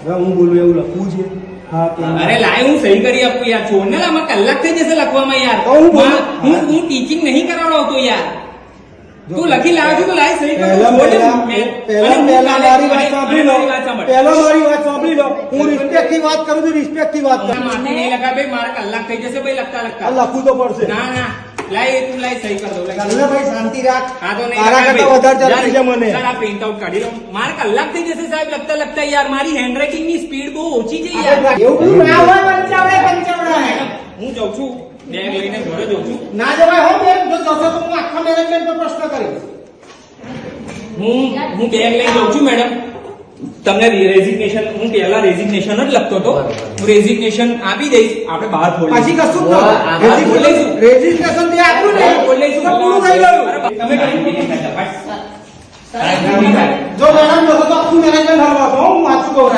હું બોલું એવું લખવું છે હા કે અરે લાય હું સહી કરી આપું યાર છોડ ને આમાં કલાક થઈ જશે લખવામાં યાર હું ટીચિંગ નહીં કરાવડો યાર તું લખી લાવ છું તો લાય સહી કરું પહેલા મારી વાત સાંભળી લો પહેલા મારી વાત સાંભળી લો હું રિસ્પેક્ટ થી વાત કરું છું રિસ્પેક્ટ થી વાત કરું માથે નહીં લગા ભાઈ મારે કલાક થઈ જશે ભાઈ લખતા લખતા લખવું તો પડશે ના ના લાય તું લાય સહી કર દો ભાઈ શાંતિ રાખ હા તો નહીં તારા કરતા વધારે ચાલતી છે મને સર આ પ્રિન્ટ આઉટ કાઢી લો મારે કલાક થઈ જશે સાહેબ લખતા લખતા યાર મારી હેન્ડરાઇટિંગ ની સ્પીડ બહુ ઓછી છે યાર એવું ના હોય પંચાવડા હું જાઉં છું બેગ લઈને ઘરે જાઉં છું ના જવાય હો બેન જો જશો તો હું આખા મેનેજમેન્ટ પર પ્રશ્ન કરીશ હું બેગ લઈને જાઉં છું મેડમ તમને રેઝિગ્નેશન હું પહેલા રેઝિગ્નેશન જ લખતો હતો હું રેઝિગ્નેશન આપી દઈશ આપણે બહાર ખોલી પછી કશું જ બોલીશું રેજિસ્ટ્રેશન જે આપ્યું ને બોલીશું તો પૂરું થઈ ગયું તમે ટાઈમ નહીં થતા બસ જો મેડમ જો તો આખું મેનેજમેન્ટ હલવા દો હું વાંચું કહું